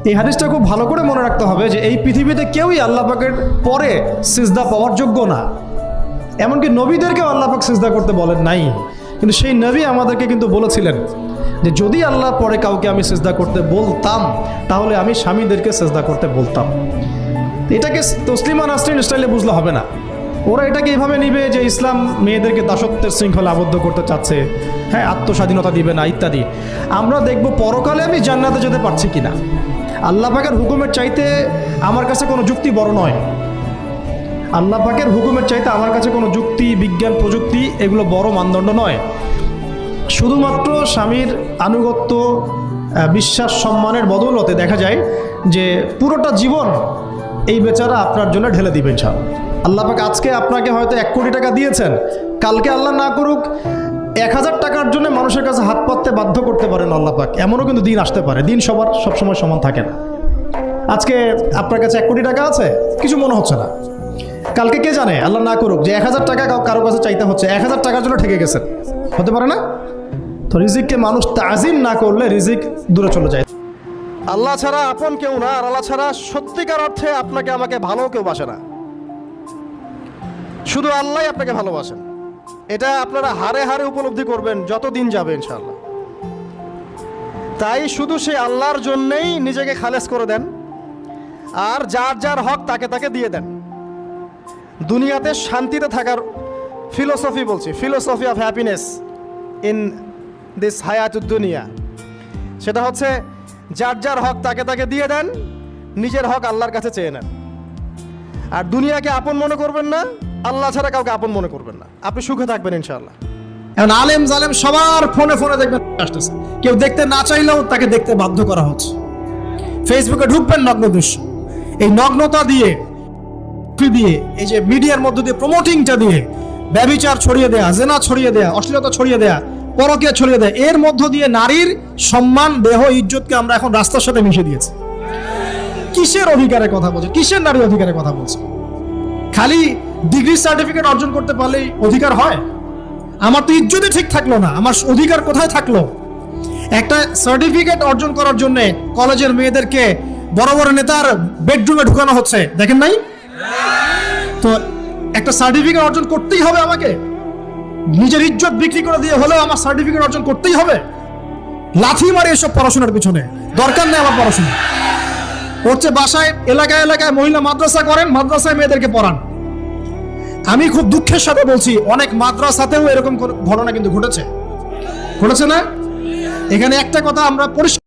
এই হাদিসটা খুব ভালো করে মনে রাখতে হবে যে এই পৃথিবীতে কেউই আল্লাহ পাকের পরে সিজদা পাওয়ার যোগ্য না। এমনকি নবীদেরকেও আল্লাহ পাক সিজদা করতে বলেন নাই, কিন্তু সেই নবী আমাদেরকে কিন্তু বলেছিলেন যে যদি আল্লাহ পরে কাউকে আমি সিজদা করতে বলতাম তাহলে আমি স্বামীদেরকে সিজদা করতে বলতাম। এটাকে তসলিমা নাসরিন স্টাইলে বুঝলে হবে না। ওরা এটাকে এইভাবে নিবে যে ইসলাম মেয়েদেরকে দাসত্বের শৃঙ্খলা আবদ্ধ করতে চাচ্ছে, হ্যাঁ, আত্মস্বাধীনতা দিবে না ইত্যাদি। আমরা দেখব পরকালে আমি জান্নাতে যেতে পারছি কিনা। আল্লাহ পাকের হুকুমের চাইতে আমার কাছে কোনো যুক্তি বড় নয়। আল্লাহ পাকের হুকুমের চাইতে আমার কাছে কোনো যুক্তি, বিজ্ঞান, প্রযুক্তি এগুলো বড় মানদণ্ড নয়। শুধুমাত্র স্বামীর আনুগত্য, বিশ্বাস, সম্মানের বদৌলতে দেখা যায় যে পুরোটা জীবন এই বেচারা আপনার জন্য ঢেলে দিবে ইনশাআল্লাহ। আল্লাহ পাক আজকে আপনাকে হয়তো 1 কোটি টাকা দিয়েছেন, কালকে আল্লাহ না করুক 1000 টাকার জন্য মানুষের কাছে হাত পাততে বাধ্য করতে পারেন আল্লাহ পাক। এমনও কিন্তু দিন আসতে পারে, দিন সবার সবসময় সমান থাকে না। আজকে আপনার কাছে 1 কোটি টাকা আছে, কিছু মনে হচ্ছে না। কালকে কে জানে, আল্লাহ না করুক যে 1000 টাকা কারো কাছে চাইতে হচ্ছে, 1000 টাকার জন্য ঠেকে গেছেন, হতে পারে না? তো রিজিককে মানুষ তাজিম না করলে রিজিক দূরে চলে যায়। আল্লাহ ছাড়া আপন কেউ না, আর আল্লাহ ছাড়া সত্যিকার অর্থে আপনাকে আমাকে ভালো কেউ বাসে না। শুধু আল্লাহই আপনাকে ভালোবাসেন। এটা আপনারা হারে হারে উপলব্ধি করবেন যত দিন যাবে ইনশাআল্লাহ। তাই শুধু সেই আল্লাহর জন্যেই নিজেকে খালেস করে দেন, আর যার যার হক তাকে তাকে দিয়ে দেন। দুনিয়াতে শান্তিতে থাকার ফিলোসফি বলছি, philosophy of happiness in this হায়াতুদ দুনিয়া, সেটা হচ্ছে যার যার হক তাকে তাকে দিয়ে দেন, নিজের হক আল্লাহর কাছে চেয়ে নেন। আর দুনিয়াকে আপন মনে করবেন না, আল্লাহ ছাড়া কাউকে আপন মনে করবেন না, আপনি সুখে থাকবেন ইনশাআল্লাহ। এখন আলেম জালেম সবার ফোনে ফোনে দেখবেন আসতেছে, কেউ দেখতে না চাইলেও তাকে দেখতে বাধ্য করা হচ্ছে। ফেসবুকে ঢুকবেন নগ্ন দৃশ্য, এই নগ্নতা দিয়ে এই যে মিডিয়ার মধ্য দিয়ে প্রমোটিংটা দিয়ে ব্যভিচার ছড়িয়ে দেয়া, জেনা ছড়িয়ে দেয়া, অশ্লীলতা ছড়িয়ে দেয়া, পরকীয়া ছড়িয়ে দেয়া, এর মধ্য দিয়ে নারীর সম্মান, দেহ, ইজ্জতকে আমরা এখন রাস্তার সাথে মিশে দিয়েছি। কিসের অধিকারের কথা বলছে, কিসের নারী অধিকারের কথা বলছে? খালি ডিগ্রি সার্টিফিকেট অর্জন করতে পারলেই অধিকার হয়? আমার তো ইজ্জতই ঠিক থাকলো না, আমার অধিকার কোথায় থাকলো? একটা সার্টিফিকেট অর্জন করার জন্য কলেজের মেয়েদেরকে বড় বড় নেতার বেডরুমে ঢুকানো হচ্ছে, দেখেন নাই? তো একটা সার্টিফিকেট অর্জন করতেই হবে আমাকে, নিজের ইজ্জত বিক্রি করে দিয়ে হলেও আমার সার্টিফিকেট অর্জন করতেই হবে। লাথি মারে এসব পড়াশোনার পিছনে, দরকার নেই আমার পড়াশোনা। হচ্ছে বাসায় এলাকায় এলাকায় মহিলা মাদ্রাসা করেন, মাদ্রাসায় মেয়েদেরকে পড়ান। আমি খুব দুঃখের সাথে বলছি, অনেক মাদ্রাসাতেও এরকম ঘটনা কিন্তু ঘটেছে না? এখানে একটা কথা আমরা পরিষ্কার